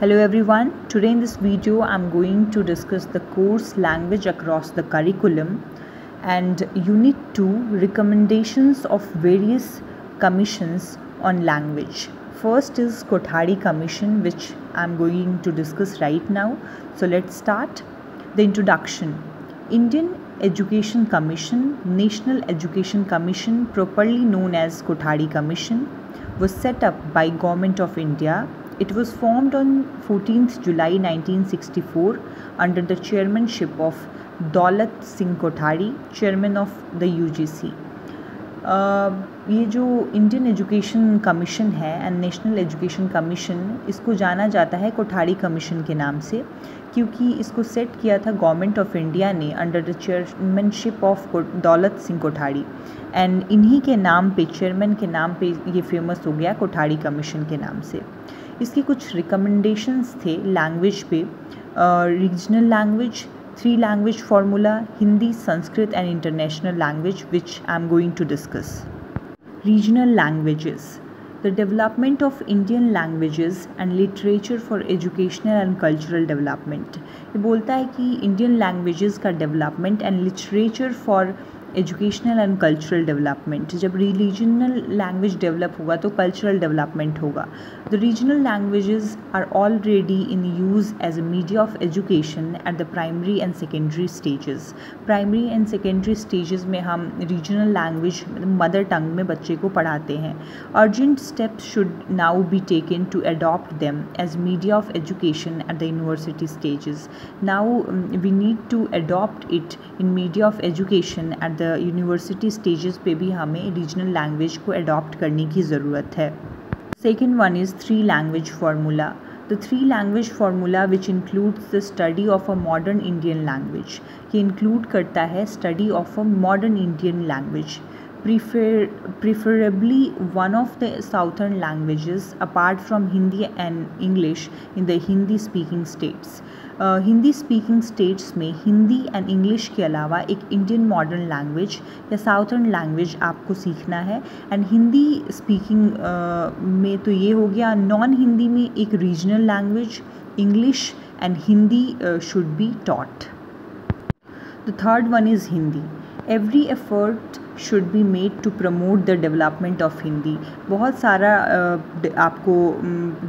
Hello everyone, today in this video I'm going to discuss the course language across the curriculum and unit 2 recommendations of various commissions on language. First is Kothari Commission, which I'm going to discuss right now. So let's start. The introduction. Indian Education Commission, National Education Commission, properly known as Kothari Commission, was set up by Government of India. It was formed on 14th July 1964 under the chairmanship of Daulat Singh Kothari, chairman of the UGC. ये जो Indian education commission है and national education commission, इसको जाना जाता है Kothari commission के नाम से, क्योंकि इसको सेट किया था गवर्नमेंट ऑफ इंडिया ने under the chairmanship of Daulat Singh Kothari and इन्हीं के नाम पे, चेयरमैन के नाम पे ये फेमस हो गया कोठारी कमीशन के नाम से. इसकी कुछ रिकमेंडेशंस थे लैंग्वेज पे. Regional language, 3 language formula, Hindi, Sanskrit and international language, which I am going to discuss. Regional languages. The development of Indian languages and literature for educational and cultural development. ये बोलता है कि Indian languages का development and literature for educational and cultural development. जब regional language develop होगा तो cultural development होगा. The regional languages are already in use as a media of education at the primary and secondary stages. Primary and secondary stages में हम regional language mother tongue में बच्चे को पढ़ाते हैं. Urgent steps should now be taken to adopt them as media of education at the university stages. Now we need to adopt it in media of education at the university stages पे भी हमें regional language को adopt करने की ज़रूरत है. Second one is 3 language formula. The 3 language formula which includes the study of a modern Indian language. ये include करता है study of a modern Indian language. Preferably one of the southern languages apart from Hindi and English in the Hindi speaking states. Hindi speaking states में Hindi and English के अलावा एक Indian modern language या southern language आपको सीखना है. And Hindi speaking में तो ये हो गया. नॉन हिंदी में एक regional language, English and Hindi should be taught. The third one is Hindi. Every effort should be made to promote the development of Hindi. बहुत सारा आपको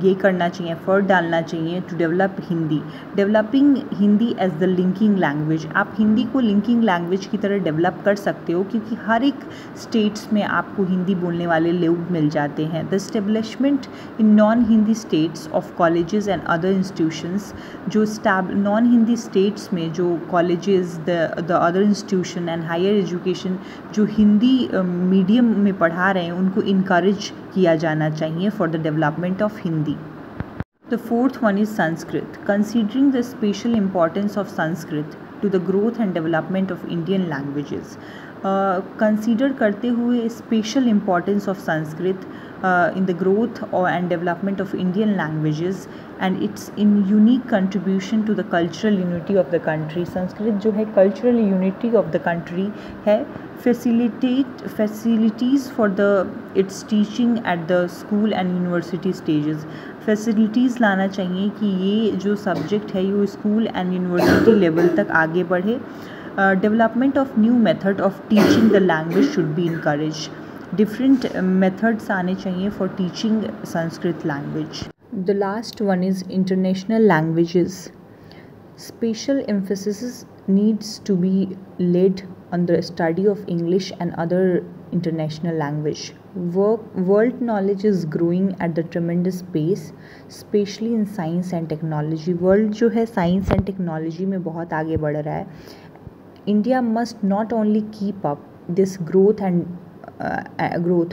ये करना चाहिए, एफर्ट डालना चाहिए to develop Hindi. Developing Hindi as the linking language. आप हिंदी को लिंकिंग लैंग्वेज की तरह डेवलप कर सकते हो, क्योंकि हर एक स्टेट्स में आपको हिंदी बोलने वाले लोग मिल जाते हैं. The establishment in non Hindi states of colleges and other institutions. जो नॉन हिंदी स्टेट्स में जो colleges, the other institution and higher education जो हिंदी मीडियम में पढ़ा रहे हैं, उनको इनकरेज किया जाना चाहिए for the development of Hindi. The fourth one is Sanskrit. Considering the special importance of Sanskrit to the growth and development of Indian languages. Consider करते हुए special importance of Sanskrit in the growth and development of Indian languages and its in unique contribution to the cultural unity of the country. Sanskrit जो है cultural unity of the country है. Facilities for its teaching at the school and university stages. Facilities लाना चाहिए कि ये जो subject है ये स्कूल एंड यूनिवर्सिटी लेवल तक आगे बढ़े. Development of new method of teaching the language should be encourage. Different methods आने चाहिए for teaching Sanskrit language. The last one is international languages. Special emphasis needs to be laid on the study of English and other international language. World knowledge is growing at the tremendous pace, especially in science and technology. World जो है science and technology में बहुत आगे बढ़ रहा है. India must not only keep up this growth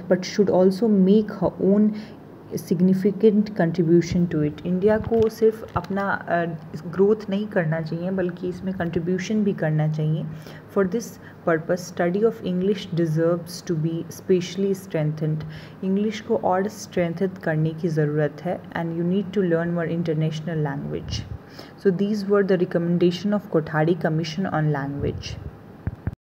but should also make her own significant contribution to it. India को सिर्फ अपना ग्रोथ नहीं करना चाहिए बल्कि इसमें कंट्रीब्यूशन भी करना चाहिए. For this purpose study of English deserves to be specially strengthened. English को और स्ट्रेंथन करने की ज़रूरत है and you need to learn more international language. So these were the recommendation of Kothari Commission on language.